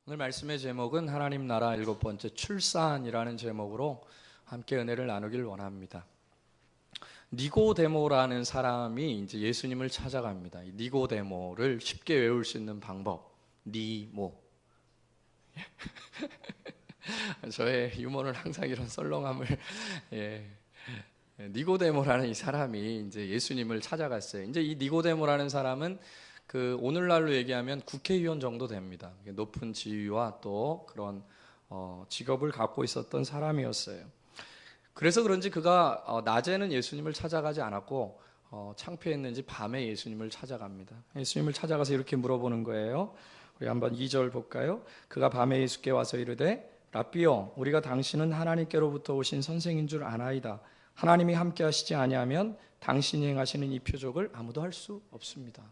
오늘 말씀의 제목은 하나님 나라 7번째 출산이라는 제목으로 함께 은혜를 나누길 원합니다. 니고데모라는 사람이 이제 예수님을 찾아갑니다. 이 니고데모를 쉽게 외울 수 있는 방법, 니모. 저의 유머는 항상 이런 썰렁함을 니고데모라는 이 사람이 이제 예수님을 찾아갔어요. 이제 이 니고데모라는 사람은 오늘날로 얘기하면 국회의원 정도 됩니다. 높은 지위와 또 그런 직업을 갖고 있었던 사람이었어요. 그래서 그런지 그가 낮에는 예수님을 찾아가지 않았고 창피했는지 밤에 예수님을 찾아갑니다. 예수님을 찾아가서 이렇게 물어보는 거예요. 우리 한번 2절 볼까요? 그가 밤에 예수께 와서 이르되 라삐여, 우리가 당신은 하나님께로부터 오신 선생인 줄 아나이다. 하나님이 함께 하시지 아니하면 당신이 행하시는 이 표적을 아무도 할 수 없습니다.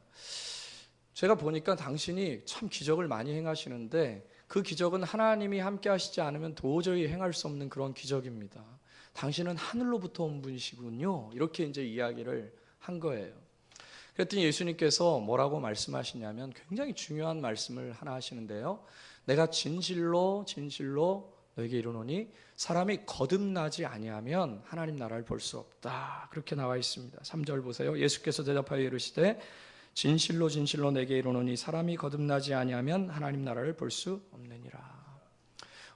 제가 보니까 당신이 참 기적을 많이 행하시는데 그 기적은 하나님이 함께 하시지 않으면 도저히 행할 수 없는 그런 기적입니다. 당신은 하늘로부터 온 분이시군요. 이렇게 이제 이야기를 한 거예요. 그랬더니 예수님께서 뭐라고 말씀하시냐면 굉장히 중요한 말씀을 하나 하시는데요. 내가 진실로 너에게 이르노니 사람이 거듭나지 아니하면 하나님 나라를 볼 수 없다. 그렇게 나와 있습니다. 3절 보세요. 예수께서 대답하여 이르시되 진실로 내게 이르노니 사람이 거듭나지 아니하면 하나님 나라를 볼 수 없느니라.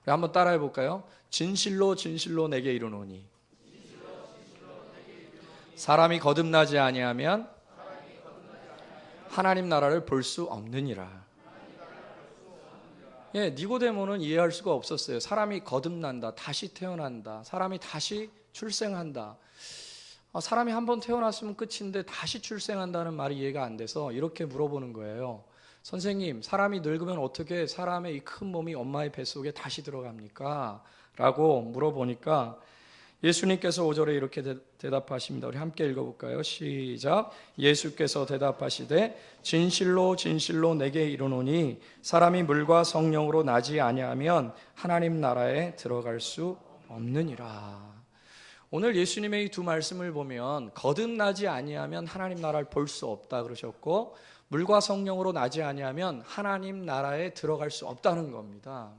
우리 한번 따라해 볼까요? 진실로 내게 이르노니 사람이 거듭나지 아니하면 하나님 나라를 볼 수 없느니라. 니고데모는 이해할 수가 없었어요. 사람이 거듭난다, 다시 태어난다, 사람이 다시 출생한다. 사람이 한번 태어났으면 끝인데 다시 출생한다는 말이 이해가 안 돼서 이렇게 물어보는 거예요. 선생님, 사람이 늙으면 어떻게 사람의 이 큰 몸이 엄마의 뱃속에 다시 들어갑니까? 라고 물어보니까 예수님께서 5절에 이렇게 대답하십니다. 우리 함께 읽어볼까요? 시작. 예수께서 대답하시되 진실로 내게 이르노니 사람이 물과 성령으로 나지 아니하면 하나님 나라에 들어갈 수 없느니라. 오늘 예수님의 이 두 말씀을 보면 거듭나지 아니하면 하나님 나라를 볼 수 없다 그러셨고 물과 성령으로 나지 아니하면 하나님 나라에 들어갈 수 없다는 겁니다.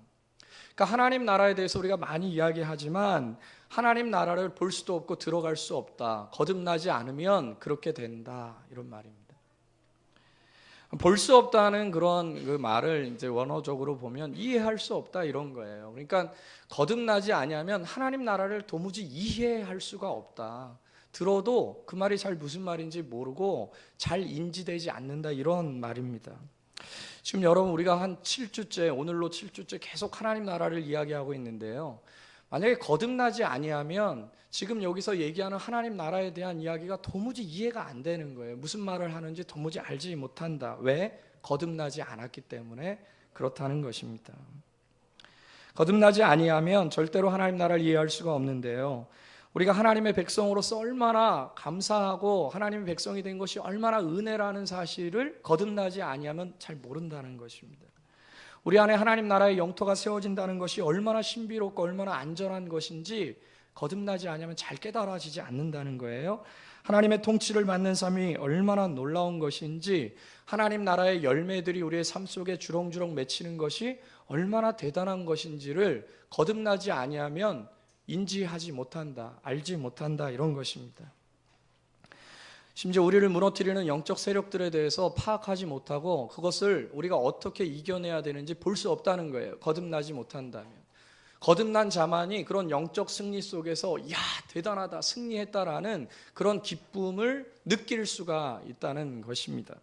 그러니까 하나님 나라에 대해서 우리가 많이 이야기하지만 하나님 나라를 볼 수도 없고 들어갈 수 없다. 거듭나지 않으면 그렇게 된다. 이런 말입니다. 볼 수 없다는 그런 그 말을 이제 원어적으로 보면 이해할 수 없다 이런 거예요. 그러니까 거듭나지 아니하면 하나님 나라를 도무지 이해할 수가 없다. 들어도 그 말이 잘 무슨 말인지 모르고 잘 인지되지 않는다 이런 말입니다. 지금 여러분 우리가 한 7주째 오늘로 7주째 계속 하나님 나라를 이야기하고 있는데요. 만약에 거듭나지 아니하면 지금 여기서 얘기하는 하나님 나라에 대한 이야기가 도무지 이해가 안 되는 거예요. 무슨 말을 하는지 도무지 알지 못한다. 왜? 거듭나지 않았기 때문에 그렇다는 것입니다. 거듭나지 아니하면 절대로 하나님 나라를 이해할 수가 없는데요. 우리가 하나님의 백성으로서 얼마나 감사하고 하나님의 백성이 된 것이 얼마나 은혜라는 사실을 거듭나지 아니하면 잘 모른다는 것입니다. 우리 안에 하나님 나라의 영토가 세워진다는 것이 얼마나 신비롭고 얼마나 안전한 것인지 거듭나지 않으면 잘 깨달아지지 않는다는 거예요. 하나님의 통치를 받는 삶이 얼마나 놀라운 것인지 하나님 나라의 열매들이 우리의 삶 속에 주렁주렁 맺히는 것이 얼마나 대단한 것인지를 거듭나지 아니하면 인지하지 못한다, 알지 못한다 이런 것입니다. 심지어 우리를 무너뜨리는 영적 세력들에 대해서 파악하지 못하고 그것을 우리가 어떻게 이겨내야 되는지 볼 수 없다는 거예요. 거듭나지 못한다면. 거듭난 자만이 그런 영적 승리 속에서 야 대단하다 승리했다라는 그런 기쁨을 느낄 수가 있다는 것입니다.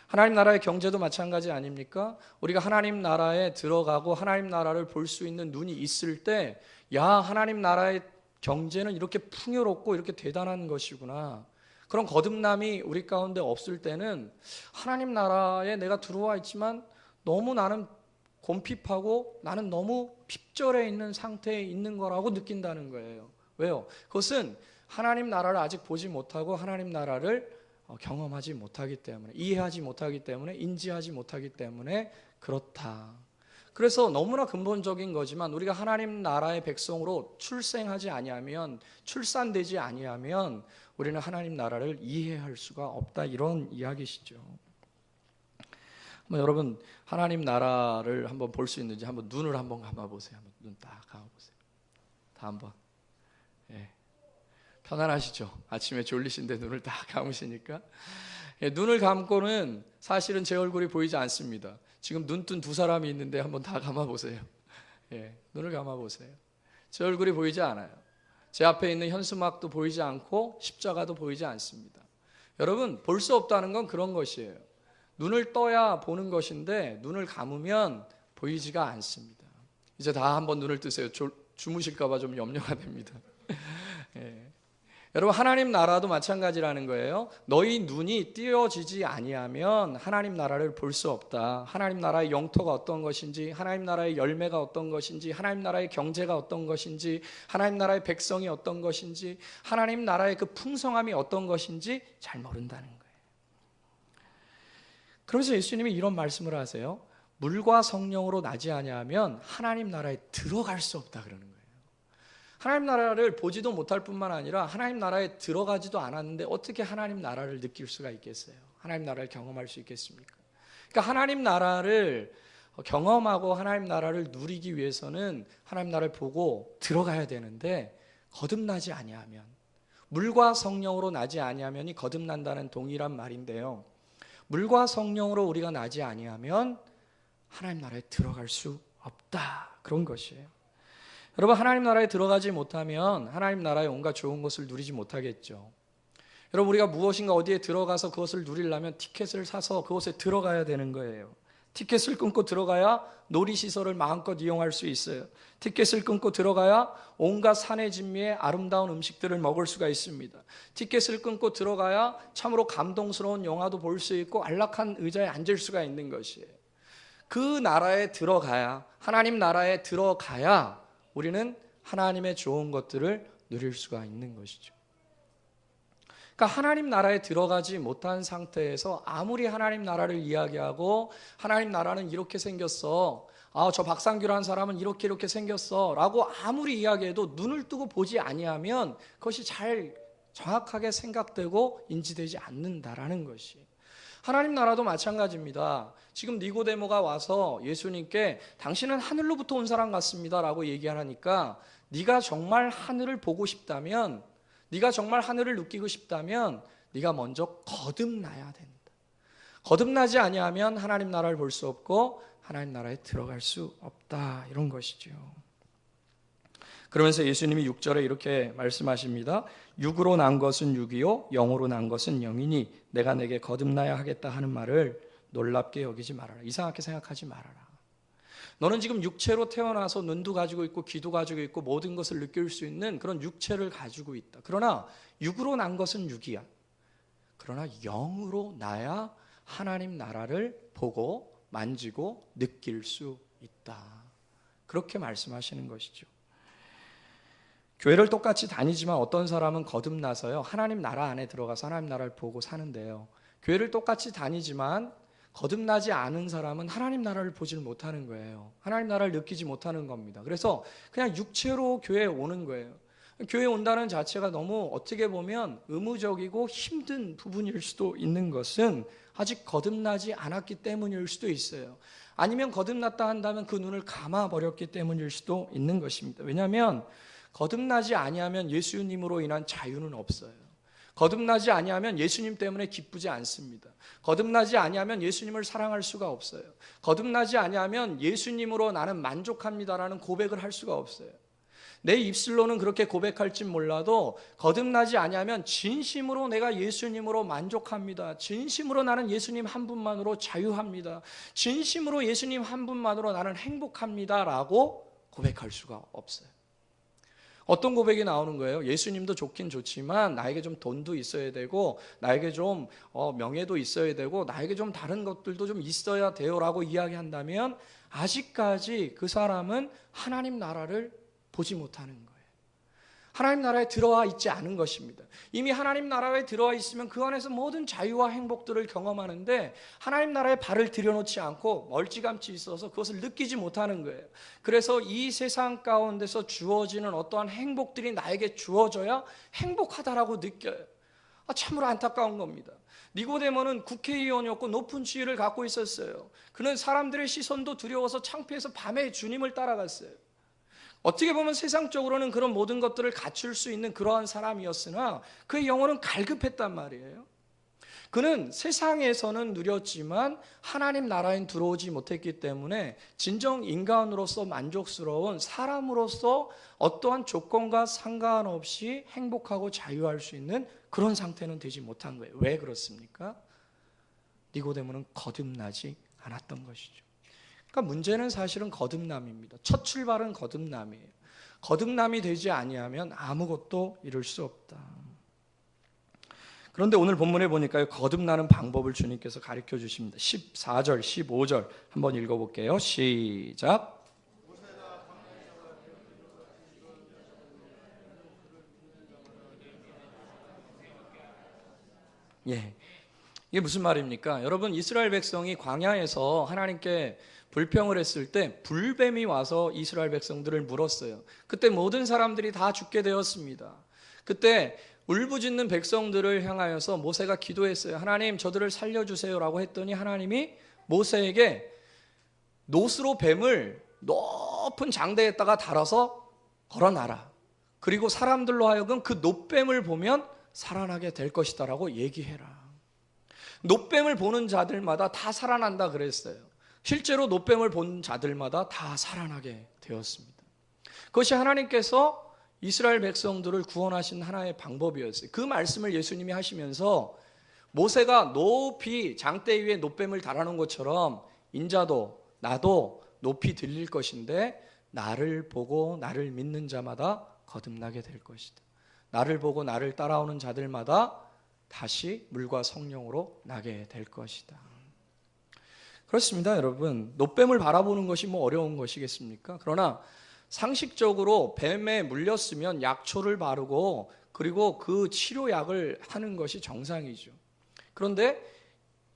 하나님 나라의 경제도 마찬가지 아닙니까? 우리가 하나님 나라에 들어가고 하나님 나라를 볼 수 있는 눈이 있을 때 야 하나님 나라의 경제는 이렇게 풍요롭고 이렇게 대단한 것이구나. 그런 거듭남이 우리 가운데 없을 때는 하나님 나라에 내가 들어와 있지만 너무 나는 곰핍하고 나는 너무 핍절해 있는 상태에 있는 거라고 느낀다는 거예요. 왜요? 그것은 하나님 나라를 아직 보지 못하고 하나님 나라를 경험하지 못하기 때문에 이해하지 못하기 때문에 인지하지 못하기 때문에 그렇다. 그래서 너무나 근본적인 거지만 우리가 하나님 나라의 백성으로 출생하지 아니하면 출산되지 아니하면 우리는 하나님 나라를 이해할 수가 없다 이런 이야기시죠. 여러분 하나님 나라를 한번 볼 수 있는지 한번 눈을 한번 감아보세요. 한번 눈 딱 감아보세요. 다 한번. 예. 편안하시죠? 아침에 졸리신데 눈을 딱 감으시니까. 예, 눈을 감고는 사실은 제 얼굴이 보이지 않습니다. 지금 눈 뜬 두 사람이 있는데 한번 다 감아보세요. 예, 눈을 감아보세요. 제 얼굴이 보이지 않아요. 제 앞에 있는 현수막도 보이지 않고 십자가도 보이지 않습니다. 여러분, 볼 수 없다는 건 그런 것이에요. 눈을 떠야 보는 것인데 눈을 감으면 보이지가 않습니다. 이제 다 한번 눈을 뜨세요. 주무실까 봐 좀 염려가 됩니다. 예. 여러분, 하나님 나라도 마찬가지라는 거예요. 너희 눈이 띄어지지 아니하면 하나님 나라를 볼 수 없다. 하나님 나라의 영토가 어떤 것인지, 하나님 나라의 열매가 어떤 것인지, 하나님 나라의 경제가 어떤 것인지, 하나님 나라의 백성이 어떤 것인지, 하나님 나라의 그 풍성함이 어떤 것인지 잘 모른다는 거예요. 그러면서 예수님이 이런 말씀을 하세요. 물과 성령으로 나지 아니하면 하나님 나라에 들어갈 수 없다 그러는 거예요. 하나님 나라를 보지도 못할 뿐만 아니라 하나님 나라에 들어가지도 않았는데 어떻게 하나님 나라를 느낄 수가 있겠어요? 하나님 나라를 경험할 수 있겠습니까? 그러니까 하나님 나라를 경험하고 하나님 나라를 누리기 위해서는 하나님 나라를 보고 들어가야 되는데 거듭나지 아니하면, 물과 성령으로 나지 아니하면이 거듭난다는 동일한 말인데요. 물과 성령으로 우리가 나지 아니하면 하나님 나라에 들어갈 수 없다. 그런 것이에요. 여러분, 하나님 나라에 들어가지 못하면 하나님 나라의 온갖 좋은 것을 누리지 못하겠죠. 여러분, 우리가 무엇인가 어디에 들어가서 그것을 누리려면 티켓을 사서 그곳에 들어가야 되는 거예요. 티켓을 끊고 들어가야 놀이시설을 마음껏 이용할 수 있어요. 티켓을 끊고 들어가야 온갖 산의 진미의 아름다운 음식들을 먹을 수가 있습니다. 티켓을 끊고 들어가야 참으로 감동스러운 영화도 볼 수 있고 안락한 의자에 앉을 수가 있는 것이에요. 그 나라에 들어가야, 하나님 나라에 들어가야 우리는 하나님의 좋은 것들을 누릴 수가 있는 것이죠. 그러니까 하나님 나라에 들어가지 못한 상태에서 아무리 하나님 나라를 이야기하고 하나님 나라는 이렇게 생겼어, 저 박상규라는 사람은 이렇게 생겼어 라고 아무리 이야기해도 눈을 뜨고 보지 아니하면 그것이 잘 정확하게 생각되고 인지되지 않는다라는 것이, 하나님 나라도 마찬가지입니다. 지금 니고데모가 와서 예수님께 당신은 하늘로부터 온 사람 같습니다 라고 얘기하니까, 네가 정말 하늘을 보고 싶다면, 네가 정말 하늘을 느끼고 싶다면 네가 먼저 거듭나야 된다. 거듭나지 아니하면 하나님 나라를 볼 수 없고 하나님 나라에 들어갈 수 없다, 이런 것이죠. 그러면서 예수님이 6절에 이렇게 말씀하십니다. 육으로 난 것은 육이요 영으로 난 것은 영이니 내가 내게 거듭나야 하겠다 하는 말을 놀랍게 여기지 말아라. 이상하게 생각하지 말아라. 너는 지금 육체로 태어나서 눈도 가지고 있고 귀도 가지고 있고 모든 것을 느낄 수 있는 그런 육체를 가지고 있다. 그러나 육으로 난 것은 육이야. 그러나 영으로 나야 하나님 나라를 보고 만지고 느낄 수 있다. 그렇게 말씀하시는 것이죠. 교회를 똑같이 다니지만 어떤 사람은 거듭나서요, 하나님 나라 안에 들어가서 하나님 나라를 보고 사는데요, 교회를 똑같이 다니지만 거듭나지 않은 사람은 하나님 나라를 보질 못하는 거예요. 하나님 나라를 느끼지 못하는 겁니다. 그래서 그냥 육체로 교회에 오는 거예요. 교회에 온다는 자체가 너무 어떻게 보면 의무적이고 힘든 부분일 수도 있는 것은 아직 거듭나지 않았기 때문일 수도 있어요. 아니면 거듭났다 한다면 그 눈을 감아버렸기 때문일 수도 있는 것입니다. 왜냐하면 거듭나지 아니하면 예수님으로 인한 자유는 없어요. 거듭나지 아니하면 예수님 때문에 기쁘지 않습니다. 거듭나지 아니하면 예수님을 사랑할 수가 없어요. 거듭나지 아니하면 예수님으로 나는 만족합니다라는 고백을 할 수가 없어요. 내 입술로는 그렇게 고백할지 몰라도 거듭나지 아니하면 진심으로 내가 예수님으로 만족합니다. 진심으로 나는 예수님 한 분만으로 자유합니다. 진심으로 예수님 한 분만으로 나는 행복합니다라고 고백할 수가 없어요. 어떤 고백이 나오는 거예요? 예수님도 좋긴 좋지만 나에게 좀 돈도 있어야 되고 나에게 좀 명예도 있어야 되고 나에게 좀 다른 것들도 좀 있어야 돼요라고 이야기한다면 아직까지 그 사람은 하나님 나라를 보지 못하는 거예요. 하나님 나라에 들어와 있지 않은 것입니다. 이미 하나님 나라에 들어와 있으면 그 안에서 모든 자유와 행복들을 경험하는데 하나님 나라에 발을 들여놓지 않고 멀찌감치 있어서 그것을 느끼지 못하는 거예요. 그래서 이 세상 가운데서 주어지는 어떠한 행복들이 나에게 주어져야 행복하다라고 느껴요. 참으로 안타까운 겁니다. 니고데모는 국회의원이었고 높은 지위를 갖고 있었어요. 그는 사람들의 시선도 두려워서 창피해서 밤에 주님을 따라갔어요. 어떻게 보면 세상적으로는 그런 모든 것들을 갖출 수 있는 그러한 사람이었으나 그의 영혼은 갈급했단 말이에요. 그는 세상에서는 누렸지만 하나님 나라엔 들어오지 못했기 때문에 진정 인간으로서 만족스러운 사람으로서 어떠한 조건과 상관없이 행복하고 자유할 수 있는 그런 상태는 되지 못한 거예요. 왜 그렇습니까? 니고데모는 거듭나지 않았던 것이죠. 그러니까 문제는 사실은 거듭남입니다. 첫 출발은 거듭남이에요. 거듭남이 되지 아니하면 아무것도 이룰 수 없다. 그런데 오늘 본문에 보니까요, 거듭나는 방법을 주님께서 가르쳐 주십니다. 14절, 15절 한번 읽어볼게요. 시작. 예, 이게 무슨 말입니까? 여러분, 이스라엘 백성이 광야에서 하나님께 불평을 했을 때 불뱀이 와서 이스라엘 백성들을 물었어요. 그때 모든 사람들이 다 죽게 되었습니다. 그때 울부짖는 백성들을 향하여서 모세가 기도했어요. 하나님, 저들을 살려주세요라고 했더니 하나님이 모세에게 노스로 뱀을 높은 장대에다가 달아서 걸어놔라. 그리고 사람들로 하여금 그 노뱀을 보면 살아나게 될 것이다라고 얘기해라. 노뱀을 보는 자들마다 다 살아난다 그랬어요. 실제로 노뱀을 본 자들마다 다 살아나게 되었습니다. 그것이 하나님께서 이스라엘 백성들을 구원하신 하나의 방법이었어요. 그 말씀을 예수님이 하시면서 모세가 높이 장대 위에 노뱀을 달아놓은 것처럼 인자도 나도 높이 들릴 것인데 나를 보고 나를 믿는 자마다 거듭나게 될 것이다. 나를 보고 나를 따라오는 자들마다 다시 물과 성령으로 나게 될 것이다. 그렇습니다, 여러분. 노뱀을 바라보는 것이 뭐 어려운 것이겠습니까? 그러나 상식적으로 뱀에 물렸으면 약초를 바르고 그리고 그 치료약을 하는 것이 정상이죠. 그런데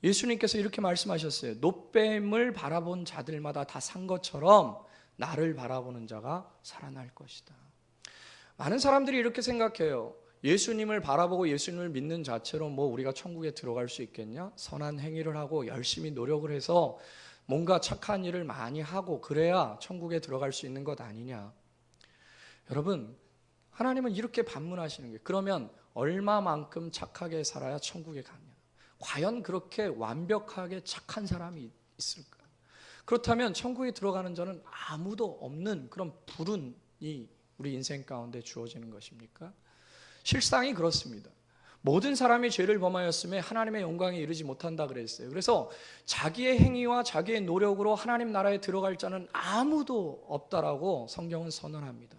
예수님께서 이렇게 말씀하셨어요. 노뱀을 바라본 자들마다 다 산 것처럼 나를 바라보는 자가 살아날 것이다. 많은 사람들이 이렇게 생각해요. 예수님을 바라보고 예수님을 믿는 자체로 뭐 우리가 천국에 들어갈 수 있겠냐? 선한 행위를 하고 열심히 노력을 해서 뭔가 착한 일을 많이 하고 그래야 천국에 들어갈 수 있는 것 아니냐. 여러분, 하나님은 이렇게 반문하시는 거예요. 그러면 얼마만큼 착하게 살아야 천국에 가냐. 과연 그렇게 완벽하게 착한 사람이 있을까? 그렇다면 천국에 들어가는 자는 아무도 없는 그런 불운이 우리 인생 가운데 주어지는 것입니까? 실상이 그렇습니다. 모든 사람이 죄를 범하였음에 하나님의 영광에 이르지 못한다 그랬어요. 그래서 자기의 행위와 자기의 노력으로 하나님 나라에 들어갈 자는 아무도 없다라고 성경은 선언합니다.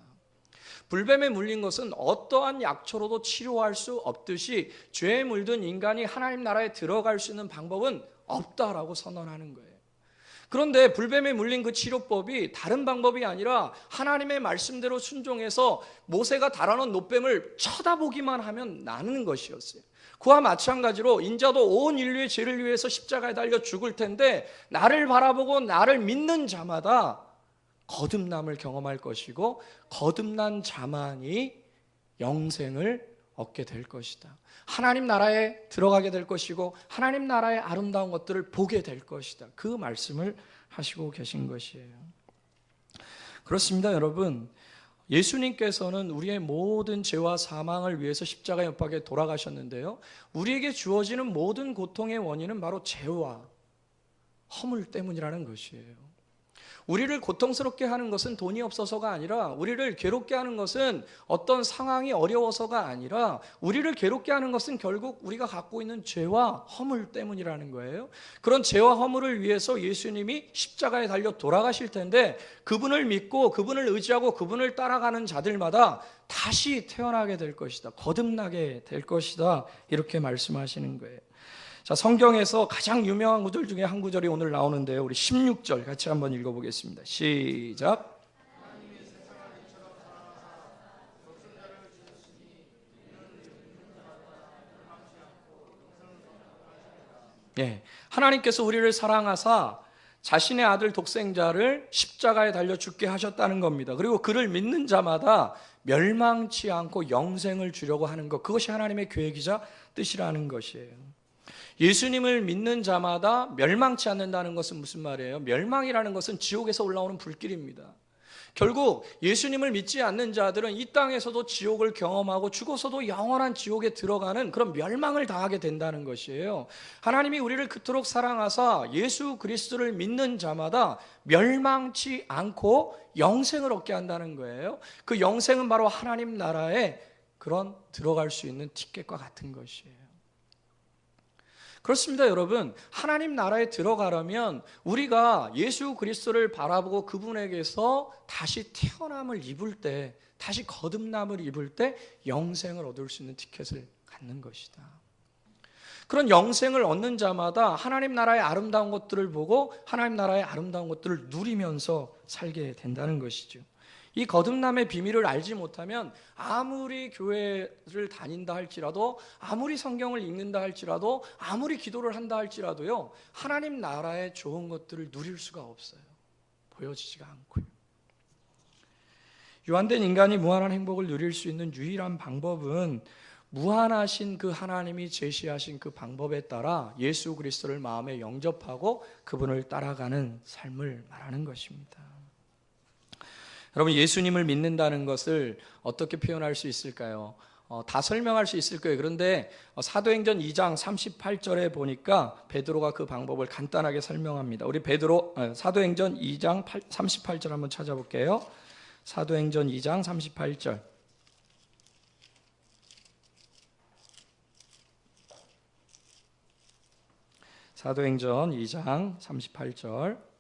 불뱀에 물린 것은 어떠한 약초로도 치료할 수 없듯이 죄에 물든 인간이 하나님 나라에 들어갈 수 있는 방법은 없다라고 선언하는 거예요. 그런데 불뱀에 물린 그 치료법이 다른 방법이 아니라 하나님의 말씀대로 순종해서 모세가 달아놓은 노뱀을 쳐다보기만 하면 나는 것이었어요. 그와 마찬가지로 인자도 온 인류의 죄를 위해서 십자가에 달려 죽을 텐데 나를 바라보고 나를 믿는 자마다 거듭남을 경험할 것이고 거듭난 자만이 영생을 얻게 될 것이다. 하나님 나라에 들어가게 될 것이고 하나님 나라의 아름다운 것들을 보게 될 것이다. 그 말씀을 하시고 계신 것이에요. 그렇습니다, 여러분. 예수님께서는 우리의 모든 죄와 사망을 위해서 십자가 옆박에 돌아가셨는데요. 우리에게 주어지는 모든 고통의 원인은 바로 죄와 허물 때문이라는 것이에요. 우리를 고통스럽게 하는 것은 돈이 없어서가 아니라 우리를 괴롭게 하는 것은 어떤 상황이 어려워서가 아니라 우리를 괴롭게 하는 것은 결국 우리가 갖고 있는 죄와 허물 때문이라는 거예요. 그런 죄와 허물을 위해서 예수님이 십자가에 달려 돌아가실 텐데 그분을 믿고 그분을 의지하고 그분을 따라가는 자들마다 다시 태어나게 될 것이다. 거듭나게 될 것이다. 이렇게 말씀하시는 거예요. 자, 성경에서 가장 유명한 구절 중에 한 구절이 오늘 나오는데요. 우리 16절 같이 한번 읽어보겠습니다. 시작. 예, 하나님께서 우리를 사랑하사 자신의 아들 독생자를 십자가에 달려 죽게 하셨다는 겁니다. 그리고 그를 믿는 자마다 멸망치 않고 영생을 주려고 하는 것, 그것이 하나님의 계획이자 뜻이라는 것이에요. 예수님을 믿는 자마다 멸망치 않는다는 것은 무슨 말이에요? 멸망이라는 것은 지옥에서 올라오는 불길입니다. 결국 예수님을 믿지 않는 자들은 이 땅에서도 지옥을 경험하고 죽어서도 영원한 지옥에 들어가는 그런 멸망을 당하게 된다는 것이에요. 하나님이 우리를 그토록 사랑하사 예수 그리스도를 믿는 자마다 멸망치 않고 영생을 얻게 한다는 거예요. 그 영생은 바로 하나님 나라에 그런 들어갈 수 있는 티켓과 같은 것이에요. 그렇습니다, 여러분. 하나님 나라에 들어가려면 우리가 예수 그리스도를 바라보고 그분에게서 다시 태어남을 입을 때, 다시 거듭남을 입을 때 영생을 얻을 수 있는 티켓을 갖는 것이다. 그런 영생을 얻는 자마다 하나님 나라의 아름다운 것들을 보고 하나님 나라의 아름다운 것들을 누리면서 살게 된다는 것이죠. 이 거듭남의 비밀을 알지 못하면 아무리 교회를 다닌다 할지라도, 아무리 성경을 읽는다 할지라도, 아무리 기도를 한다 할지라도요, 하나님 나라의 좋은 것들을 누릴 수가 없어요. 보여지지가 않고요. 유한된 인간이 무한한 행복을 누릴 수 있는 유일한 방법은 무한하신 그 하나님이 제시하신 그 방법에 따라 예수 그리스도를 마음에 영접하고 그분을 따라가는 삶을 말하는 것입니다. 여러분, 예수님을 믿는다는 것을 어떻게 표현할 수 있을까요? 다 설명할 수 있을 거예요. 그런데 사도행전 2장 38절에 보니까 베드로가 그 방법을 간단하게 설명합니다. 우리 사도행전 2장 38절 한번 찾아볼게요. 사도행전 2장 38절. 사도행전 2장 38절.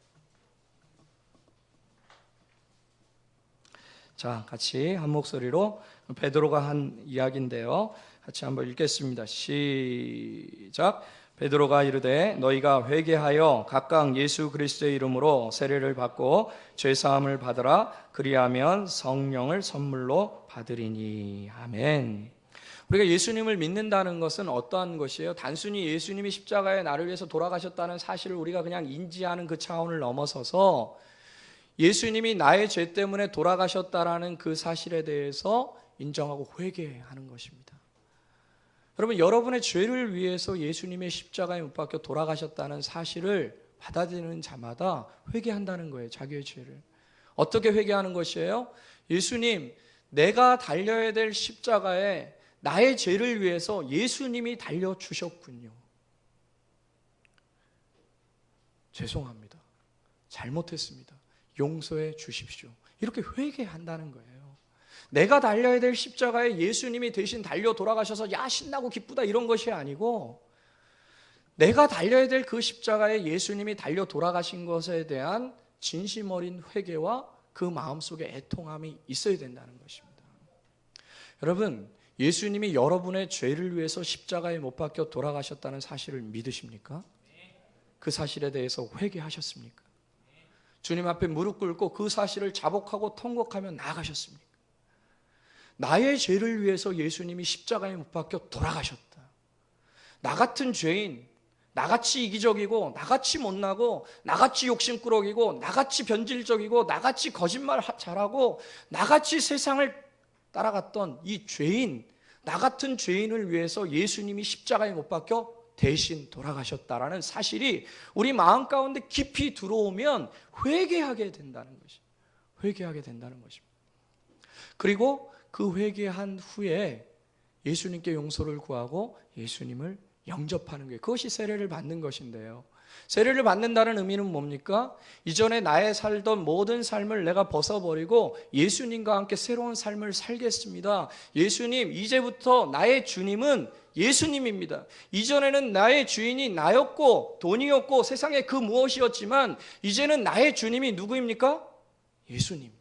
자, 같이 한 목소리로 베드로가 한 이야기인데요. 같이 한번 읽겠습니다. 시작. 베드로가 이르되 너희가 회개하여 각각 예수 그리스도의 이름으로 세례를 받고 죄 사함을 받으라. 그리하면 성령을 선물로 받으리니. 아멘. 우리가 예수님을 믿는다는 것은 어떠한 것이에요? 단순히 예수님이 십자가에 나를 위해서 돌아가셨다는 사실을 우리가 그냥 인지하는 그 차원을 넘어서서 예수님이 나의 죄 때문에 돌아가셨다라는 그 사실에 대해서 인정하고 회개하는 것입니다. 여러분, 여러분의 죄를 위해서 예수님의 십자가에 못 박혀 돌아가셨다는 사실을 받아들이는 자마다 회개한다는 거예요. 자기의 죄를. 어떻게 회개하는 것이에요? 예수님, 내가 달려야 될 십자가에 나의 죄를 위해서 예수님이 달려주셨군요. 죄송합니다. 잘못했습니다. 용서해 주십시오. 이렇게 회개한다는 거예요. 내가 달려야 될 십자가에 예수님이 대신 달려 돌아가셔서 야 신나고 기쁘다 이런 것이 아니고, 내가 달려야 될 그 십자가에 예수님이 달려 돌아가신 것에 대한 진심 어린 회개와 그 마음속에 애통함이 있어야 된다는 것입니다. 여러분, 예수님이 여러분의 죄를 위해서 십자가에 못 박혀 돌아가셨다는 사실을 믿으십니까? 그 사실에 대해서 회개하셨습니까? 주님 앞에 무릎 꿇고 그 사실을 자복하고 통곡하며 나아가셨습니까? 나의 죄를 위해서 예수님이 십자가에 못 박혀 돌아가셨다. 나 같은 죄인, 나같이 이기적이고, 나같이 못나고, 나같이 욕심꾸러기고, 나같이 변질적이고, 나같이 거짓말 잘하고, 나같이 세상을 따라갔던 이 죄인, 나 같은 죄인을 위해서 예수님이 십자가에 못 박혀 대신 돌아가셨다라는 사실이 우리 마음 가운데 깊이 들어오면 회개하게 된다는 것이, 회개하게 된다는 것입니다. 그리고 그 회개한 후에 예수님께 용서를 구하고 예수님을 영접하는 거예요. 그것이 세례를 받는 것인데요. 세례를 받는다는 의미는 뭡니까? 이전에 나의 살던 모든 삶을 내가 벗어버리고 예수님과 함께 새로운 삶을 살겠습니다. 예수님, 이제부터 나의 주님은 예수님입니다. 이전에는 나의 주인이 나였고 돈이었고 세상에 그 무엇이었지만 이제는 나의 주님이 누구입니까? 예수님.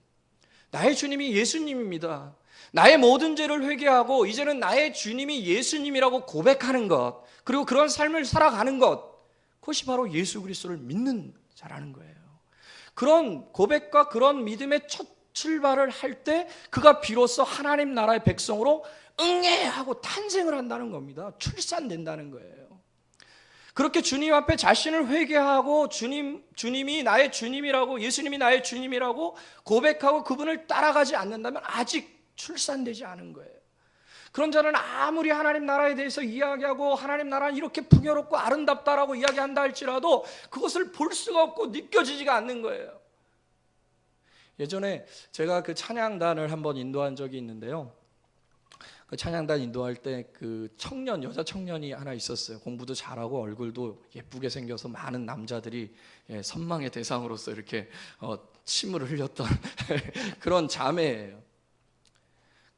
나의 주님이 예수님입니다. 나의 모든 죄를 회개하고 이제는 나의 주님이 예수님이라고 고백하는 것, 그리고 그런 삶을 살아가는 것, 그것이 바로 예수 그리스도를 믿는 자라는 거예요. 그런 고백과 그런 믿음의 첫 출발을 할 때 그가 비로소 하나님 나라의 백성으로 응애하고 탄생을 한다는 겁니다. 출산된다는 거예요. 그렇게 주님 앞에 자신을 회개하고 주님이 나의 주님이라고, 예수님이 나의 주님이라고 고백하고 그분을 따라가지 않는다면 아직 출산되지 않은 거예요. 그런 자는 아무리 하나님 나라에 대해서 이야기하고 하나님 나라는 이렇게 풍요롭고 아름답다라고 이야기한다 할지라도 그것을 볼 수가 없고 느껴지지가 않는 거예요. 예전에 제가 그 찬양단을 한번 인도한 적이 있는데요. 그 찬양단 인도할 때 그 청년, 여자 청년이 하나 있었어요. 공부도 잘하고 얼굴도 예쁘게 생겨서 많은 남자들이 선망의 대상으로서 이렇게 침을 흘렸던 그런 자매예요.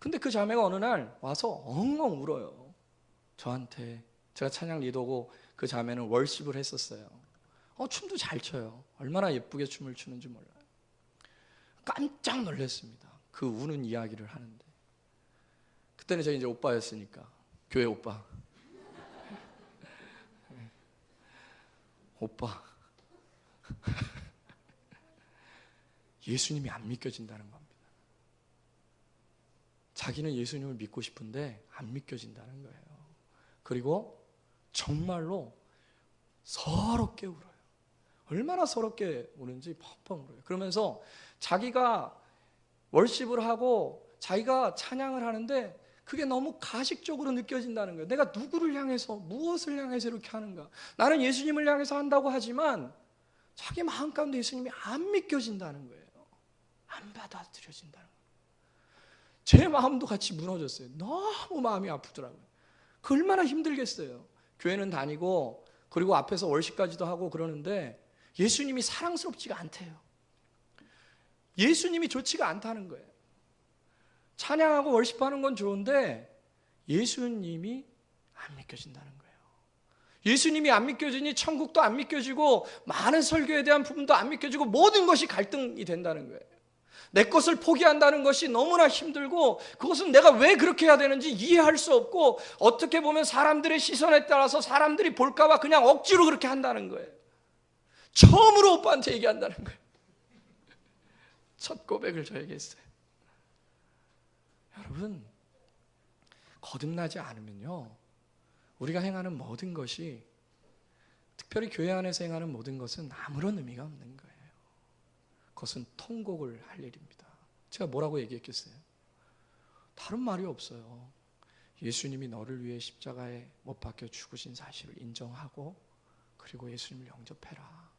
근데 그 자매가 어느 날 와서 엉엉 울어요. 저한테. 제가 찬양 리더고 그 자매는 월십을 했었어요. 춤도 잘 춰요. 얼마나 예쁘게 춤을 추는지 몰라요. 깜짝 놀랐습니다. 그 우는 이야기를 하는데. 그때는 제가 이제 오빠였으니까, 교회 오빠. 오빠. 예수님이 안 믿겨진다는 겁니다. 자기는 예수님을 믿고 싶은데 안 믿겨진다는 거예요. 그리고 정말로 서럽게 울어요. 얼마나 서럽게 우는지 펑펑 울어요. 그러면서 자기가 월십을 하고 자기가 찬양을 하는데 그게 너무 가식적으로 느껴진다는 거예요. 내가 누구를 향해서, 무엇을 향해서 이렇게 하는가? 나는 예수님을 향해서 한다고 하지만 자기 마음 가운데 예수님이 안 믿겨진다는 거예요. 안 받아들여진다는 거예요. 제 마음도 같이 무너졌어요. 너무 마음이 아프더라고요. 그 얼마나 힘들겠어요. 교회는 다니고 그리고 앞에서 월식까지도 하고 그러는데 예수님이 사랑스럽지가 않대요. 예수님이 좋지가 않다는 거예요. 찬양하고 월식하는 건 좋은데 예수님이 안 믿겨진다는 거예요. 예수님이 안 믿겨지니 천국도 안 믿겨지고 많은 설교에 대한 부분도 안 믿겨지고 모든 것이 갈등이 된다는 거예요. 내 것을 포기한다는 것이 너무나 힘들고 그것은 내가 왜 그렇게 해야 되는지 이해할 수 없고 어떻게 보면 사람들의 시선에 따라서 사람들이 볼까 봐 그냥 억지로 그렇게 한다는 거예요. 처음으로 오빠한테 얘기한다는 거예요. 첫 고백을 저에게 했어요. 여러분, 거듭나지 않으면요, 우리가 행하는 모든 것이, 특별히 교회 안에서 행하는 모든 것은 아무런 의미가 없는 거예요. 그것은 통곡을 할 일입니다. 제가 뭐라고 얘기했겠어요? 다른 말이 없어요. 예수님이 너를 위해 십자가에 못 박혀 죽으신 사실을 인정하고 그리고 예수님을 영접해라.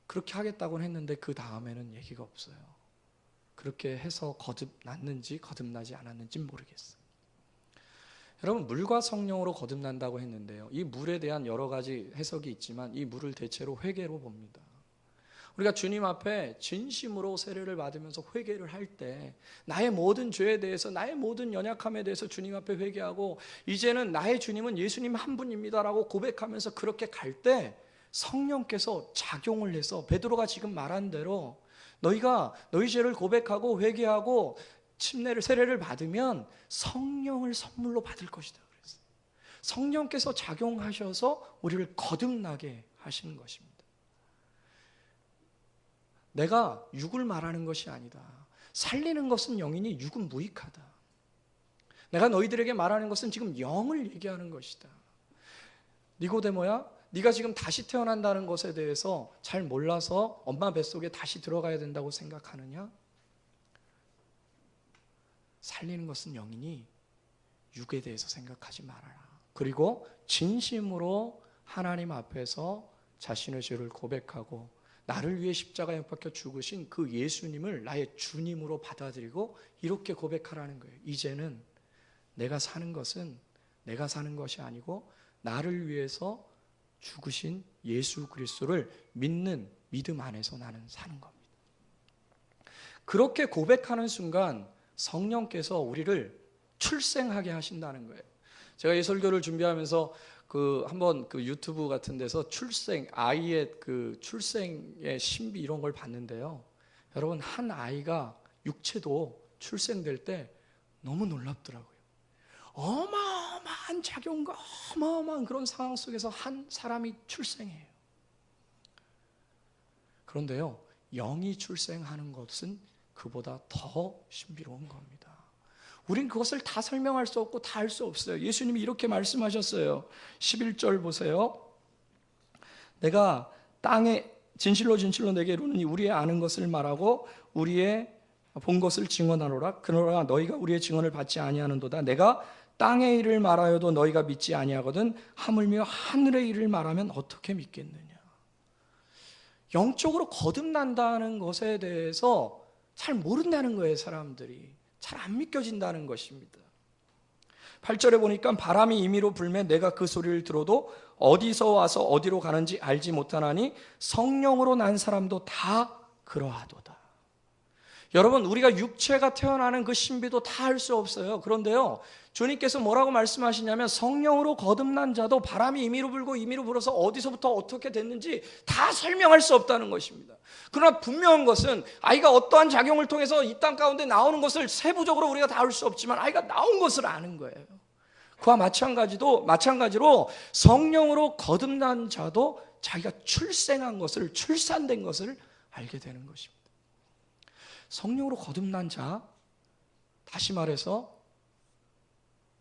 그렇게 하겠다고는 했는데 그 다음에는 얘기가 없어요. 그렇게 해서 거듭났는지 거듭나지 않았는지 모르겠어요. 여러분, 물과 성령으로 거듭난다고 했는데요, 이 물에 대한 여러 가지 해석이 있지만 이 물을 대체로 회개로 봅니다. 우리가 주님 앞에 진심으로 세례를 받으면서 회개를 할 때 나의 모든 죄에 대해서, 나의 모든 연약함에 대해서 주님 앞에 회개하고 이제는 나의 주님은 예수님 한 분입니다라고 고백하면서 그렇게 갈 때 성령께서 작용을 해서 베드로가 지금 말한 대로 너희가 너희 죄를 고백하고 회개하고 침례를, 세례를 받으면 성령을 선물로 받을 것이다 그랬어요. 성령께서 작용하셔서 우리를 거듭나게 하시는 것입니다. 내가 육을 말하는 것이 아니다. 살리는 것은 영이니 육은 무익하다. 내가 너희들에게 말하는 것은 지금 영을 얘기하는 것이다. 니고데모야, 네가 지금 다시 태어난다는 것에 대해서 잘 몰라서 엄마 뱃속에 다시 들어가야 된다고 생각하느냐? 살리는 것은 영이니 육에 대해서 생각하지 말아라. 그리고 진심으로 하나님 앞에서 자신의 죄를 고백하고 나를 위해 십자가에 못 박혀 죽으신 그 예수님을 나의 주님으로 받아들이고 이렇게 고백하라는 거예요. 이제는 내가 사는 것은 내가 사는 것이 아니고 나를 위해서 죽으신 예수 그리스도를 믿는 믿음 안에서 나는 사는 겁니다. 그렇게 고백하는 순간 성령께서 우리를 출생하게 하신다는 거예요. 제가 이 설교를 준비하면서 한번 유튜브 같은 데서 아이의 출생의 신비 이런 걸 봤는데요. 여러분, 한 아이가 육체도 출생될 때 너무 놀랍더라고요. 어마어마한 작용과 어마어마한 그런 상황 속에서 한 사람이 출생해요. 그런데요, 영이 출생하는 것은 그보다 더 신비로운 겁니다. 우린 그것을 다 설명할 수 없고 다 알 수 없어요. 예수님이 이렇게 말씀하셨어요. 11절 보세요. 내가 땅에 진실로 진실로 내게 이르노니 우리의 아는 것을 말하고 우리의 본 것을 증언하노라. 그러나 너희가 우리의 증언을 받지 아니하는도다. 내가 땅의 일을 말하여도 너희가 믿지 아니하거든 하물며 하늘의 일을 말하면 어떻게 믿겠느냐. 영적으로 거듭난다는 것에 대해서 잘 모른다는 거예요. 사람들이 잘 안 믿겨진다는 것입니다. 8절에 보니까 바람이 임의로 불매 내가 그 소리를 들어도 어디서 와서 어디로 가는지 알지 못하나니 성령으로 난 사람도 다 그러하도다. 여러분, 우리가 육체가 태어나는 그 신비도 다 알 수 없어요. 그런데요, 주님께서 뭐라고 말씀하시냐면 성령으로 거듭난 자도 바람이 임의로 불고 임의로 불어서 어디서부터 어떻게 됐는지 다 설명할 수 없다는 것입니다. 그러나 분명한 것은 아이가 어떠한 작용을 통해서 이 땅 가운데 나오는 것을 세부적으로 우리가 다 알 수 없지만 아이가 나온 것을 아는 거예요. 그와 마찬가지로 성령으로 거듭난 자도 자기가 출생한 것을, 출산된 것을 알게 되는 것입니다. 성령으로 거듭난 자, 다시 말해서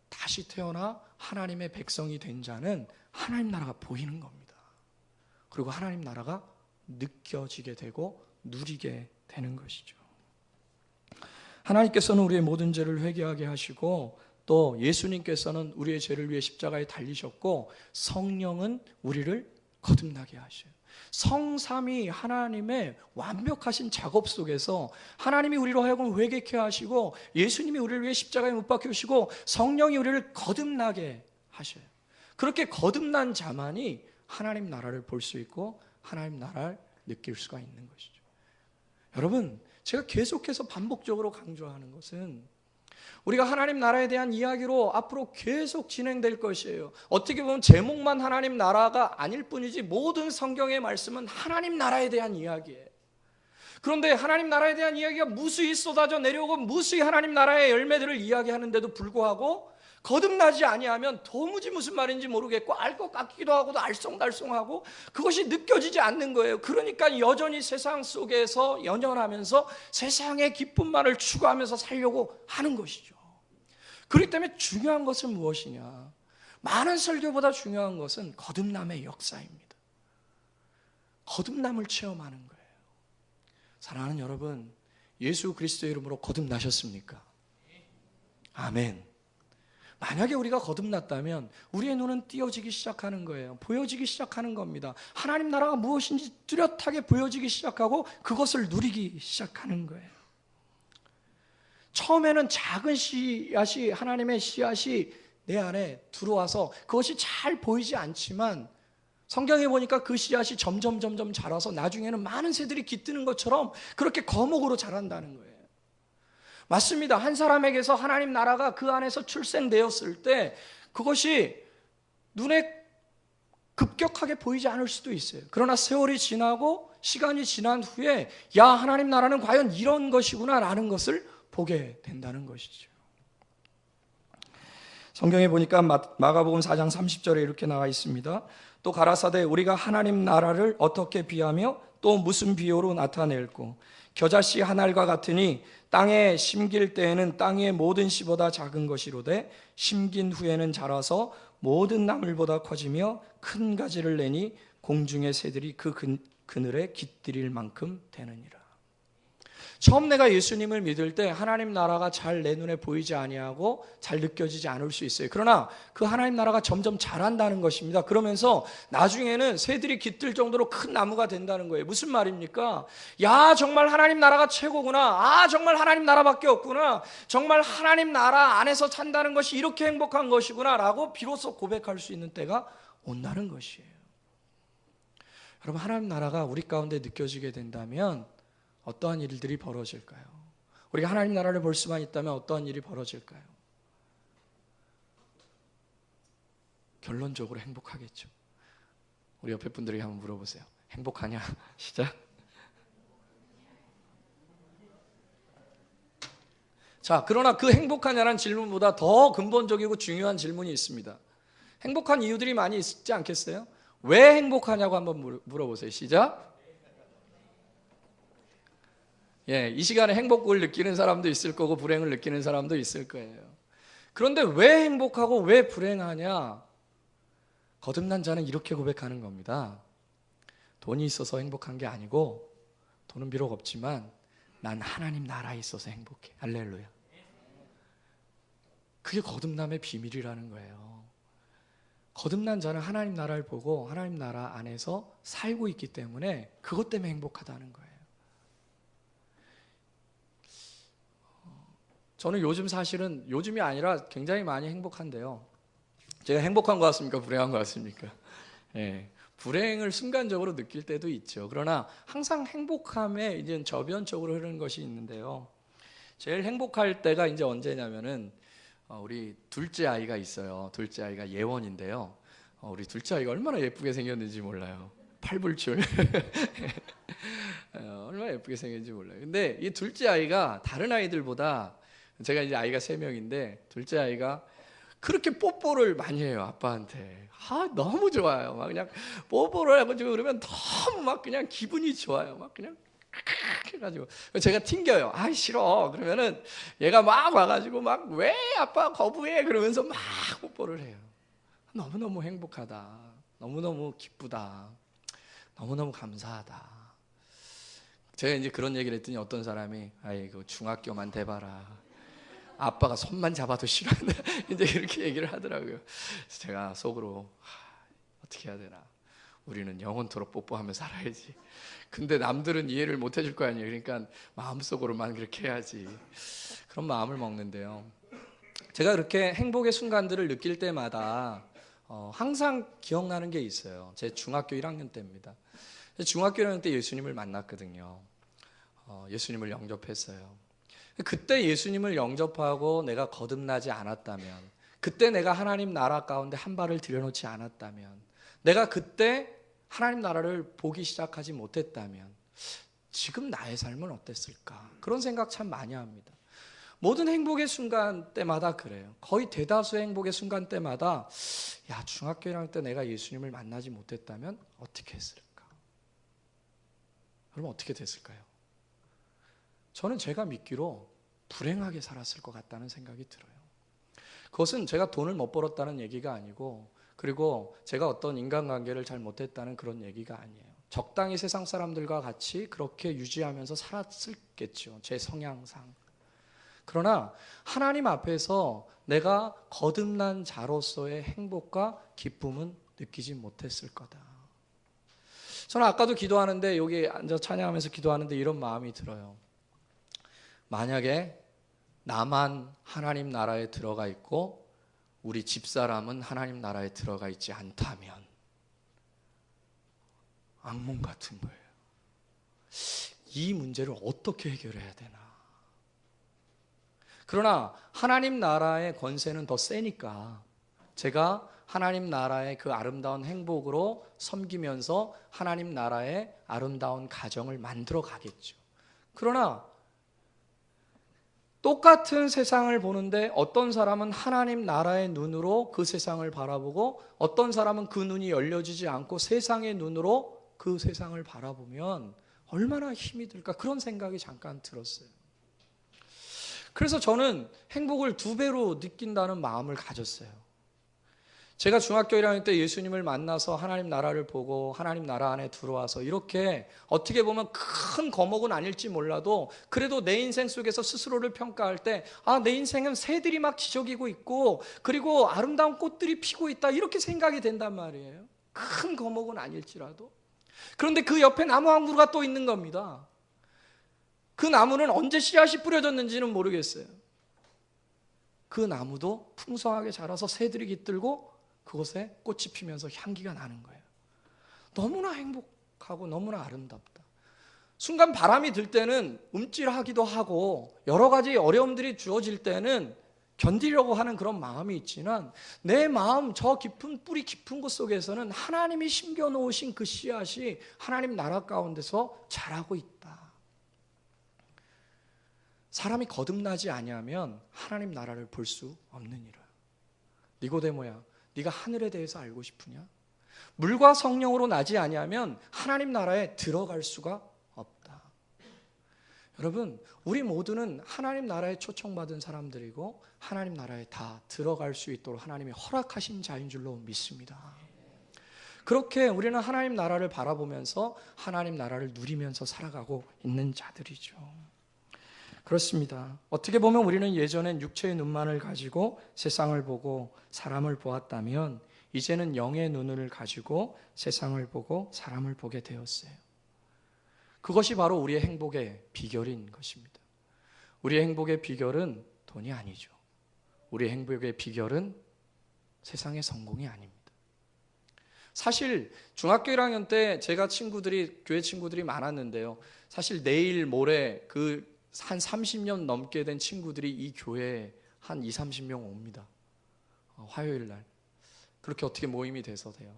다시 태어나 하나님의 백성이 된 자는 하나님 나라가 보이는 겁니다. 그리고 하나님 나라가 느껴지게 되고 누리게 되는 것이죠. 하나님께서는 우리의 모든 죄를 회개하게 하시고 또 예수님께서는 우리의 죄를 위해 십자가에 달리셨고 성령은 우리를 거듭나게 하셔요. 성삼위 하나님의 완벽하신 작업 속에서 하나님이 우리로 하여금 회개케 하시고 예수님이 우리를 위해 십자가에 못 박히시고 성령이 우리를 거듭나게 하셔요. 그렇게 거듭난 자만이 하나님 나라를 볼 수 있고 하나님 나라를 느낄 수가 있는 것이죠. 여러분, 제가 계속해서 반복적으로 강조하는 것은 우리가 하나님 나라에 대한 이야기로 앞으로 계속 진행될 것이에요. 어떻게 보면 제목만 하나님 나라가 아닐 뿐이지 모든 성경의 말씀은 하나님 나라에 대한 이야기예요. 그런데 하나님 나라에 대한 이야기가 무수히 쏟아져 내려오고 무수히 하나님 나라의 열매들을 이야기하는데도 불구하고 거듭나지 아니하면 도무지 무슨 말인지 모르겠고 알 것 같기도 하고도 알쏭달쏭하고 그것이 느껴지지 않는 거예요. 그러니까 여전히 세상 속에서 연연하면서 세상의 기쁨만을 추구하면서 살려고 하는 것이죠. 그렇기 때문에 중요한 것은 무엇이냐? 많은 설교보다 중요한 것은 거듭남의 역사입니다. 거듭남을 체험하는 거예요. 사랑하는 여러분, 예수 그리스도의 이름으로 거듭나셨습니까? 아멘. 만약에 우리가 거듭났다면 우리의 눈은 띄어지기 시작하는 거예요. 보여지기 시작하는 겁니다. 하나님 나라가 무엇인지 뚜렷하게 보여지기 시작하고 그것을 누리기 시작하는 거예요. 처음에는 작은 씨앗이, 하나님의 씨앗이 내 안에 들어와서 그것이 잘 보이지 않지만 성경에 보니까 그 씨앗이 점점 자라서 나중에는 많은 새들이 깃드는 것처럼 그렇게 거목으로 자란다는 거예요. 맞습니다. 한 사람에게서 하나님 나라가 그 안에서 출생되었을 때 그것이 눈에 급격하게 보이지 않을 수도 있어요. 그러나 세월이 지나고 시간이 지난 후에 야, 하나님 나라는 과연 이런 것이구나 라는 것을 보게 된다는 것이죠. 성경에 보니까 마가복음 4장 30절에 이렇게 나와 있습니다. 또 가라사대 우리가 하나님 나라를 어떻게 비하며 또 무슨 비유로 나타낼꼬? 겨자씨 한 알과 같으니 땅에 심길 때에는 땅의 모든 씨보다 작은 것이로되 심긴 후에는 자라서 모든 나물보다 커지며 큰 가지를 내니 공중의 새들이 그 그늘에 깃들일 만큼 되느니라. 처음 내가 예수님을 믿을 때 하나님 나라가 잘 내 눈에 보이지 아니하고 잘 느껴지지 않을 수 있어요. 그러나 그 하나님 나라가 점점 자란다는 것입니다. 그러면서 나중에는 새들이 깃들 정도로 큰 나무가 된다는 거예요. 무슨 말입니까? 야, 정말 하나님 나라가 최고구나. 아, 정말 하나님 나라밖에 없구나. 정말 하나님 나라 안에서 산다는 것이 이렇게 행복한 것이구나 라고 비로소 고백할 수 있는 때가 온다는 것이에요. 여러분, 하나님 나라가 우리 가운데 느껴지게 된다면 어떠한 일들이 벌어질까요? 우리가 하나님 나라를 볼 수만 있다면 어떠한 일이 벌어질까요? 결론적으로 행복하겠죠. 우리 옆에 분들에게 한번 물어보세요. 행복하냐? 시작. 자, 그러나 그 행복하냐는 질문보다 더 근본적이고 중요한 질문이 있습니다. 행복한 이유들이 많이 있지 않겠어요? 왜 행복하냐고 한번 물어보세요. 시작. 예, 이 시간에 행복을 느끼는 사람도 있을 거고 불행을 느끼는 사람도 있을 거예요. 그런데 왜 행복하고 왜 불행하냐? 거듭난 자는 이렇게 고백하는 겁니다. 돈이 있어서 행복한 게 아니고, 돈은 비록 없지만 난 하나님 나라에 있어서 행복해. 할렐루야. 그게 거듭남의 비밀이라는 거예요. 거듭난 자는 하나님 나라를 보고 하나님 나라 안에서 살고 있기 때문에 그것 때문에 행복하다는 거예요. 저는 요즘 사실은, 요즘이 아니라 굉장히 많이 행복한데요. 제가 행복한 것 같습니까? 불행한 것 같습니까? 예, 불행을 순간적으로 느낄 때도 있죠. 그러나 항상 행복함에 이제 저변적으로 흐르는 것이 있는데요. 제일 행복할 때가 이제 언제냐면은 우리 둘째 아이가 있어요. 둘째 아이가 예원인데요. 우리 둘째 아이가 얼마나 예쁘게 생겼는지 몰라요. 팔불출. 얼마나 예쁘게 생겼는지 몰라요. 근데 이 둘째 아이가 다른 아이들보다, 제가 이제 아이가 3명인데 둘째 아이가 그렇게 뽀뽀를 많이 해요, 아빠한테. 너무 좋아요. 막 그냥 뽀뽀를 해가지고 그러면 너무 막 그냥 기분이 좋아요. 막 그냥 해가지고 제가 튕겨요. 싫어. 그러면은 얘가 막 와가지고 막 왜 아빠 거부해? 그러면서 막 뽀뽀를 해요. 너무너무 행복하다. 너무너무 기쁘다. 너무너무 감사하다. 제가 이제 그런 얘기를 했더니 어떤 사람이, 아이고 중학교만 돼봐라. 아빠가 손만 잡아도 싫어한다. 이제 이렇게 얘기를 하더라고요. 그래서 제가 속으로 어떻게 해야 되나? 우리는 영원토록 뽀뽀하며 살아야지. 근데 남들은 이해를 못 해줄 거 아니에요. 그러니까 마음속으로만 그렇게 해야지. 그런 마음을 먹는데요. 제가 그렇게 행복의 순간들을 느낄 때마다 항상 기억나는 게 있어요. 제 중학교 1학년 때입니다. 중학교 1학년 때 예수님을 만났거든요. 예수님을 영접했어요. 그때 예수님을 영접하고 내가 거듭나지 않았다면, 그때 내가 하나님 나라 가운데 한 발을 들여놓지 않았다면, 내가 그때 하나님 나라를 보기 시작하지 못했다면 지금 나의 삶은 어땠을까? 그런 생각 참 많이 합니다. 모든 행복의 순간 때마다 그래요. 거의 대다수의 행복의 순간 때마다 중학교 1학년 때 내가 예수님을 만나지 못했다면 어떻게 했을까? 여러분 어떻게 됐을까요? 저는 제가 믿기로 불행하게 살았을 것 같다는 생각이 들어요. 그것은 제가 돈을 못 벌었다는 얘기가 아니고, 그리고 제가 어떤 인간관계를 잘 못했다는 그런 얘기가 아니에요. 적당히 세상 사람들과 같이 그렇게 유지하면서 살았겠죠, 제 성향상. 그러나 하나님 앞에서 내가 거듭난 자로서의 행복과 기쁨은 느끼지 못했을 거다. 저는 아까도 기도하는데, 여기 앉아 찬양하면서 기도하는데 이런 마음이 들어요. 만약에 나만 하나님 나라에 들어가 있고 우리 집사람은 하나님 나라에 들어가 있지 않다면 악몽 같은 거예요. 이 문제를 어떻게 해결해야 되나? 그러나 하나님 나라의 권세는 더 세니까 제가 하나님 나라의 그 아름다운 행복으로 섬기면서 하나님 나라의 아름다운 가정을 만들어 가겠죠. 그러나 똑같은 세상을 보는데 어떤 사람은 하나님 나라의 눈으로 그 세상을 바라보고 어떤 사람은 그 눈이 열려지지 않고 세상의 눈으로 그 세상을 바라보면 얼마나 힘이 들까? 그런 생각이 잠깐 들었어요. 그래서 저는 행복을 2배로 느낀다는 마음을 가졌어요. 제가 중학교 1학년 때 예수님을 만나서 하나님 나라를 보고 하나님 나라 안에 들어와서 이렇게 어떻게 보면 큰 거목은 아닐지 몰라도 그래도 내 인생 속에서 스스로를 평가할 때 내 인생은 새들이 막 지저귀고 있고 그리고 아름다운 꽃들이 피고 있다 이렇게 생각이 된단 말이에요. 큰 거목은 아닐지라도. 그런데 그 옆에 나무 한 그루가 또 있는 겁니다. 그 나무는 언제 씨앗이 뿌려졌는지는 모르겠어요. 그 나무도 풍성하게 자라서 새들이 깃들고 그곳에 꽃이 피면서 향기가 나는 거예요. 너무나 행복하고 너무나 아름답다. 순간 바람이 들 때는 움찔하기도 하고 여러 가지 어려움들이 주어질 때는 견디려고 하는 그런 마음이 있지만 내 마음 저 깊은 뿌리 깊은 곳 속에서는 하나님이 심겨놓으신 그 씨앗이 하나님 나라 가운데서 자라고 있다. 사람이 거듭나지 아니하면 하나님 나라를 볼 수 없느니라. 니고데모야, 네가 하늘에 대해서 알고 싶으냐? 물과 성령으로 나지 아니하면 하나님 나라에 들어갈 수가 없다. 여러분, 우리 모두는 하나님 나라에 초청받은 사람들이고 하나님 나라에 다 들어갈 수 있도록 하나님이 허락하신 자인 줄로 믿습니다. 그렇게 우리는 하나님 나라를 바라보면서 하나님 나라를 누리면서 살아가고 있는 자들이죠. 그렇습니다. 어떻게 보면 우리는 예전엔 육체의 눈만을 가지고 세상을 보고 사람을 보았다면 이제는 영의 눈을 가지고 세상을 보고 사람을 보게 되었어요. 그것이 바로 우리의 행복의 비결인 것입니다. 우리의 행복의 비결은 돈이 아니죠. 우리의 행복의 비결은 세상의 성공이 아닙니다. 사실 중학교 1학년 때 제가 교회 친구들이 많았는데요. 사실 내일 모레 한 30년 넘게 된 친구들이 이 교회에 한 20-30명 옵니다. 화요일 날. 그렇게 어떻게 모임이 돼서 돼요.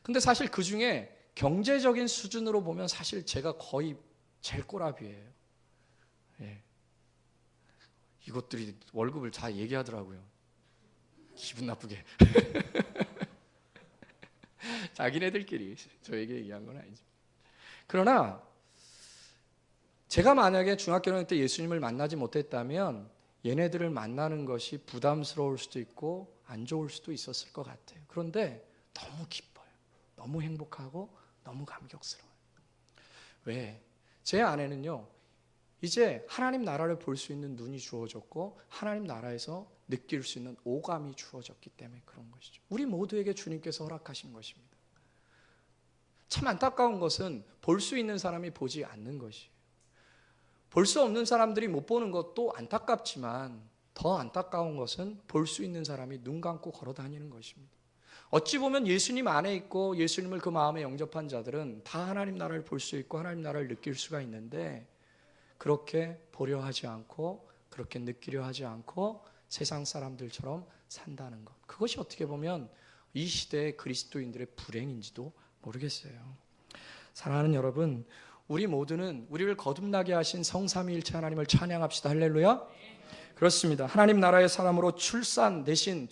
근데 사실 그 중에 경제적인 수준으로 보면 사실 제가 거의 제일 꼬라비예요. 예. 이것들이 월급을 다 얘기하더라고요. 기분 나쁘게. 자기네들끼리 저에게 얘기한 건 아니죠. 그러나 제가 만약에 중학교 1학년 때 예수님을 만나지 못했다면 얘네들을 만나는 것이 부담스러울 수도 있고 안 좋을 수도 있었을 것 같아요. 그런데 너무 기뻐요. 너무 행복하고 너무 감격스러워요. 왜? 제 안에는요, 이제 하나님 나라를 볼 수 있는 눈이 주어졌고 하나님 나라에서 느낄 수 있는 오감이 주어졌기 때문에 그런 것이죠. 우리 모두에게 주님께서 허락하신 것입니다. 참 안타까운 것은 볼 수 있는 사람이 보지 않는 것이에요. 볼 수 없는 사람들이 못 보는 것도 안타깝지만 더 안타까운 것은 볼 수 있는 사람이 눈 감고 걸어 다니는 것입니다. 어찌 보면 예수님 안에 있고 예수님을 그 마음에 영접한 자들은 다 하나님 나라를 볼 수 있고 하나님 나라를 느낄 수가 있는데 그렇게 보려 하지 않고 그렇게 느끼려 하지 않고 세상 사람들처럼 산다는 것, 그것이 어떻게 보면 이 시대의 그리스도인들의 불행인지도 모르겠어요. 사랑하는 여러분, 우리 모두는 우리를 거듭나게 하신 성삼위일체 하나님을 찬양합시다. 할렐루야. 그렇습니다. 하나님 나라의 사람으로 출생 되신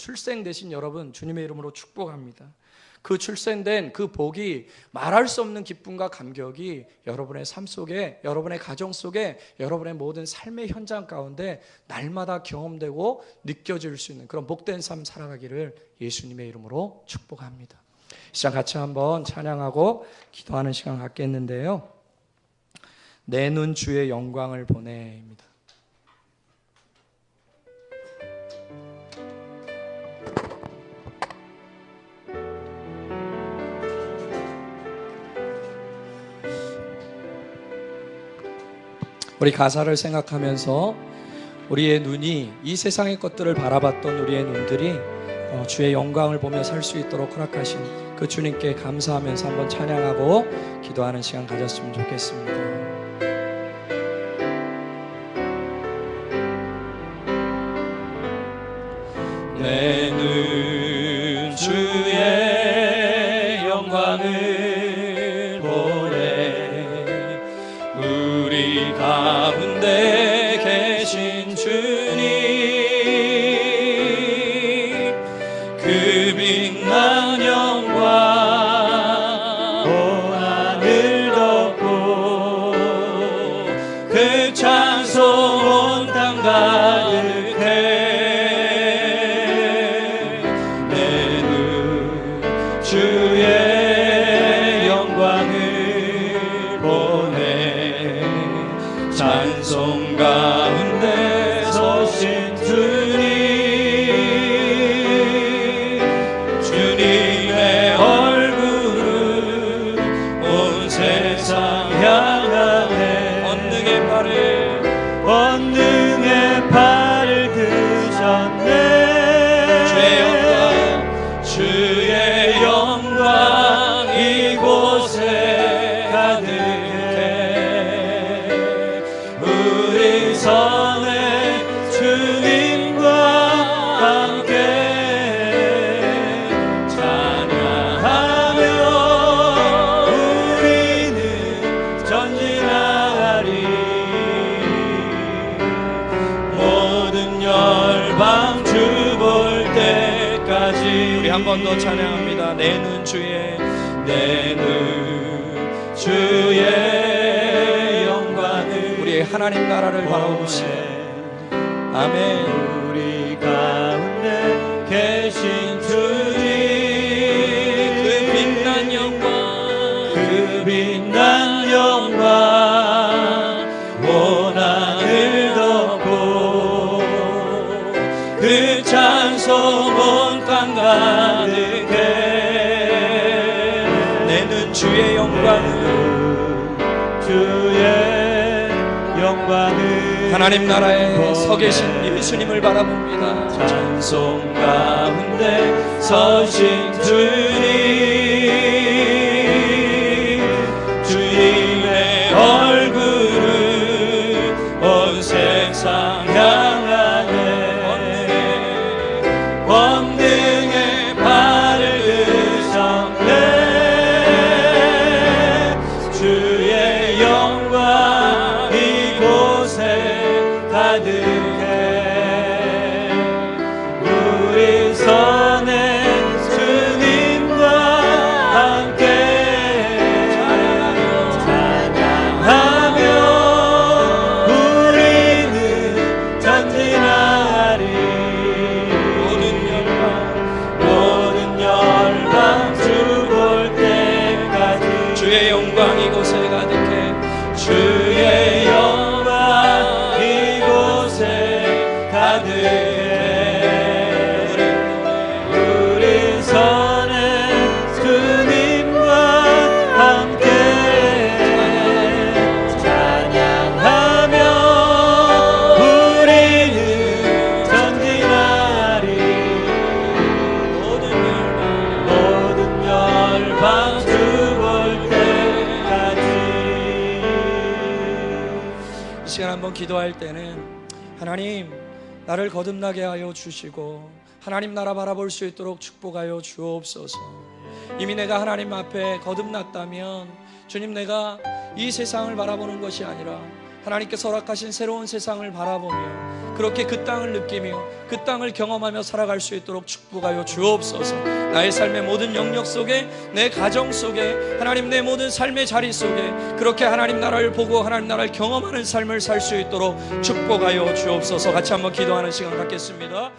여러분 주님의 이름으로 축복합니다. 그 출생된 그 복이 말할 수 없는 기쁨과 감격이 여러분의 삶 속에, 여러분의 가정 속에, 여러분의 모든 삶의 현장 가운데 날마다 경험되고 느껴질 수 있는 그런 복된 삶 살아가기를 예수님의 이름으로 축복합니다. 시작 같이 한번 찬양하고 기도하는 시간 갖겠는데요. 내 눈 주의 영광을 보내입니다. 우리 가사를 생각하면서 우리의 눈이 이 세상의 것들을 바라봤던 우리의 눈들이 주의 영광을 보며 살 수 있도록 허락하신 그 주님께 감사하면서 한번 찬양하고 기도하는 시간 가졌으면 좋겠습니다. 내 눈 주의 영광을 보내 우리 가운데 계신 주님 그 빛난 영광 온 하늘 덮고 그 찬송 온 땅 가득해 주의 영광을 보내 찬송 가운데 서신 주님의 얼굴을 온 세상 향하네 언능의 발을 드셨네 주의 영광 이곳에 가득해 우리 선에 주님과 함께 찬양하며 우리는 전진하리 모든 열방 주 볼 때까지 우리 한 번 더 찬양합니다. 내 눈 주의 영광을 우리의 하나님 나라를 바라봅시다. 아멘. 우리 가운데 계신 주님, 그 빛난 영광, 그 빛난 영광 온 하늘 덮고 그 찬송 온 땅 가득해. 내는 주의 영광을, 주의 영광을 하나님 나라에 서 계신 예수님을 바라봅니다. 찬송 가운데 서신 주님의 얼굴을 온 세상 향하네. 권능의 발을 드셨네. 주의 영광 이곳에 가득해. 우리 선에 주님과 함께 찬양하며 우리는 전진하리. 모든 열방 주 볼 때까지 주의 영광 이곳에 가득해. 주의 영광 이곳에 가득해. 우리 선에 주님과 함께 찬양하며 우리는 전진하리. 모든 열방 주 볼 때까지. 이 시간 한번 기도할 때는 하나님 나를 거듭나게 하여 주시고 하나님 나라 바라볼 수 있도록 축복하여 주옵소서. 이미 내가 하나님 앞에 거듭났다면 주님, 내가 이 세상을 바라보는 것이 아니라 하나님께서 허락하신 새로운 세상을 바라보며 그렇게 그 땅을 느끼며 그 땅을 경험하며 살아갈 수 있도록 축복하여 주옵소서. 나의 삶의 모든 영역 속에, 내 가정 속에, 하나님 내 모든 삶의 자리 속에 그렇게 하나님 나라를 보고 하나님 나라를 경험하는 삶을 살 수 있도록 축복하여 주옵소서. 같이 한번 기도하는 시간 갖겠습니다.